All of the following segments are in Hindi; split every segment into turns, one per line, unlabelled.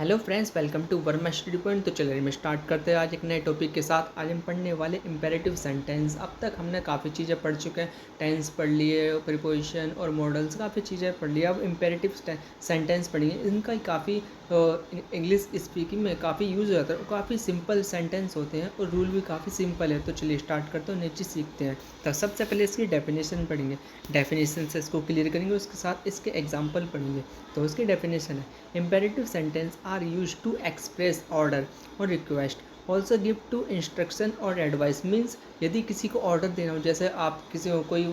Hello friends, welcome to Verma Study Point. तो चलिए मैं स्टार्ट करते हैं आज एक नए टॉपिक के साथ। आज हम पढ़ने वाले इम्पेरेटिव सेंटेंस। अब तक हमने काफ़ी चीज़ें पढ़ चुके हैं, टेंस पढ़ लिए, प्रीपोजिशन और मॉडल्स, काफ़ी चीज़ें पढ़ ली। अब इम्पेरेटिव सेंटेंस पढ़ेंगे। इनका काफ़ी इंग्लिश स्पीकिंग में काफ़ी यूज़ होता है और काफ़ी सिंपल सेंटेंस होते हैं और रूल भी काफ़ी सिंपल है। तो चलिए स्टार्ट करते हैं, नीचे सीखते हैं। तो सबसे पहले इसकी डेफिनेशन पढ़ेंगे, डेफिनेशन से इसको क्लियर करेंगे, उसके साथ इसके एग्जाम्पल पढ़ेंगे। तो उसकी डेफिनेशन है, imperative sentence are use to express order और request, also give to instruction और एडवाइस। मीन्स यदि किसी को ऑर्डर देना हो, जैसे आप किसी को कोई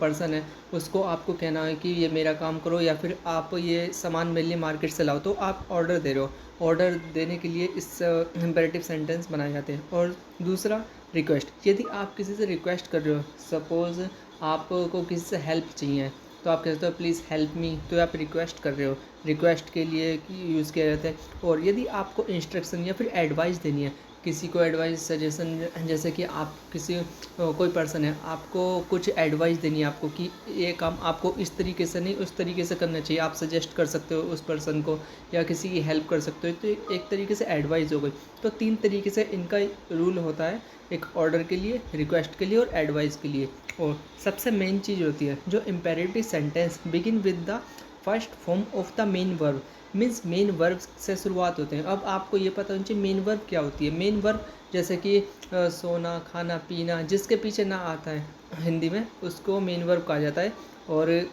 पर्सन है, उसको आपको कहना है कि ये मेरा काम करो या फिर आप ये सामान मेरे लिए मार्केट से लाओ, तो आप ऑर्डर दे रहे हो। ऑर्डर देने के लिए इस इम्पेरेटिव सेंटेंस बनाए जाते हैं। और दूसरा रिक्वेस्ट, यदि आप किसी से रिक्वेस्ट कर रहे हो, सपोज़ आपको किसी से हेल्प चाहिए तो आप कहते हो प्लीज़ हेल्प मी, तो आप रिक्वेस्ट कर रहे हो, रिक्वेस्ट के लिए यूज़ किया जाता है। और यदि आपको इंस्ट्रक्शन या फिर एडवाइस देनी है, किसी को एडवाइस सजेशन, जैसे कि आप किसी कोई पर्सन है, आपको कुछ एडवाइस देनी है आपको कि ये काम आपको इस तरीके से नहीं उस तरीके से करना चाहिए, आप सजेस्ट कर सकते हो उस पर्सन को या किसी की हेल्प कर सकते हो, तो एक तरीके से एडवाइस हो गई। तो 3 तरीके से इनका रूल होता है, एक ऑर्डर के लिए, रिक्वेस्ट के लिए और एडवाइस के लिए। और सबसे मेन चीज़ होती है जो imperative sentence begin with the first form of the main verb. Means main verb से शुरुआत होते हैं। अब आपको ये पता होना चाहिए मेन वर्ब क्या होती है। मेन वर्ब जैसे कि सोना, खाना, पीना, जिसके पीछे ना आता है हिंदी में, उसको मेन वर्ब कहा जाता है। और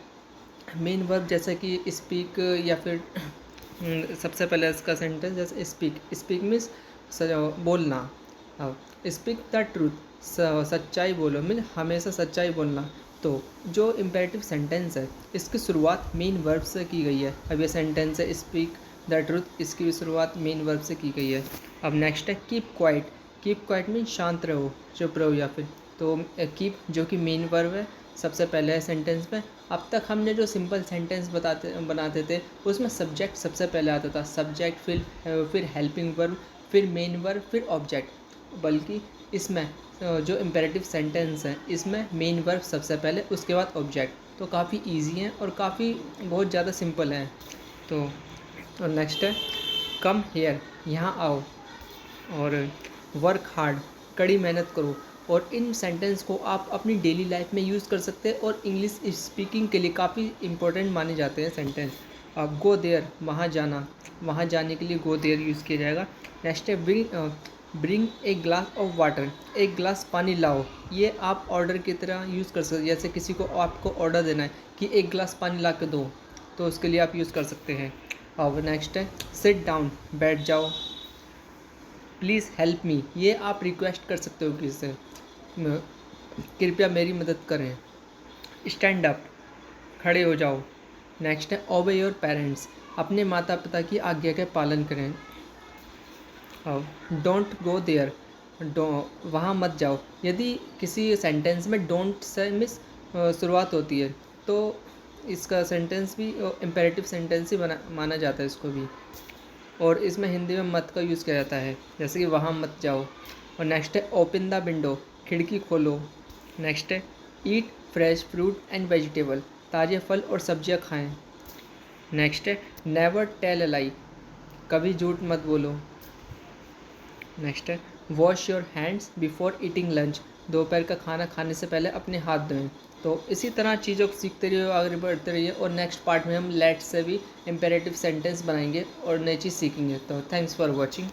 मेन वर्ब जैसे कि स्पीक या फिर सबसे पहले इसका सेंटेंस जैसे स्पीक, स्पीक मीन्स बोलना। स्पीक द ट्रूथ, सच्चाई बोलो, मीन हमेशा सच्चाई बोलना। तो जो इम्पेरेटिव सेंटेंस है, इसकी शुरुआत मेन वर्ब से की गई है। अब ये सेंटेंस है स्पीक द ट्रूथ, इसकी भी शुरुआत मेन वर्ब से की गई है। अब नेक्स्ट है keep quiet. Keep quiet mean शांत रहो, चुप रहो या फिर। तो कीप जो कि मेन वर्ब है, सबसे पहले है सेंटेंस में। अब तक हमने जो सिंपल सेंटेंस बनाते थे, उसमें सब्जेक्ट सबसे पहले आता था, सब्जेक्ट फिर हेल्पिंग वर्ब, फिर मेन वर्ब, फिर ऑब्जेक्ट। बल्कि इसमें जो इम्पेरेटिव सेंटेंस है, इसमें मेन वर्ब सबसे पहले, उसके बाद ऑब्जेक्ट। तो काफ़ी इजी है और काफ़ी बहुत ज़्यादा सिंपल है। तो और नेक्स्ट है कम हेयर, यहाँ आओ। और वर्क हार्ड, कड़ी मेहनत करो। और इन सेंटेंस को आप अपनी डेली लाइफ में यूज़ कर सकते हैं और इंग्लिश स्पीकिंग के लिए काफ़ी इंपॉर्टेंट माने जाते हैं सेंटेंस। गो देयर, वहाँ जाना, वहाँ जाने के लिए गो देयर यूज़ किया जाएगा। नेक्स्ट है bring a glass of water, एक ग्लास पानी लाओ। ये आप ऑर्डर की तरह यूज़ कर सकते हैं। जैसे किसी को आपको ऑर्डर देना है कि एक ग्लास पानी ला के दो, तो उसके लिए आप यूज़ कर सकते हैं। अब नेक्स्ट है सिट डाउन, बैठ जाओ। प्लीज़ हेल्प मी, ये आप रिक्वेस्ट कर सकते हो किसी से, कृपया मेरी मदद करें। स्टैंड अप, खड़े हो जाओ। नेक्स्ट है ओबे योर पेरेंट्स, अपने माता पिता की आज्ञा के पालन करें। डोंट गो देयर, वहाँ मत जाओ। यदि किसी सेंटेंस में डोंट से मिस शुरुआत होती है, तो इसका सेंटेंस भी इम्पेरेटिव सेंटेंस ही माना जाता है इसको भी। और इसमें हिंदी में मत का यूज़ किया जाता है, जैसे कि वहाँ मत जाओ। और नेक्स्ट है ओपन द विंडो, खिड़की खोलो। नेक्स्ट है ईट फ्रेश फ्रूट एंड वेजिटेबल, ताज़े फल और सब्जियाँ खाएं। नेक्स्ट है नेवर टेल अ लाई, कभी झूठ मत बोलो। नेक्स्ट है wash your hands before eating lunch, दोपहर का खाना खाने से पहले अपने हाथ धोएं। तो इसी तरह चीज़ों को सीखते रहिए, आगे बढ़ते रहिए। और नेक्स्ट पार्ट में हम लेट से भी इम्पेरेटिव सेंटेंस बनाएंगे और नई चीज़ सीखेंगे। तो थैंक्स फॉर वॉचिंग।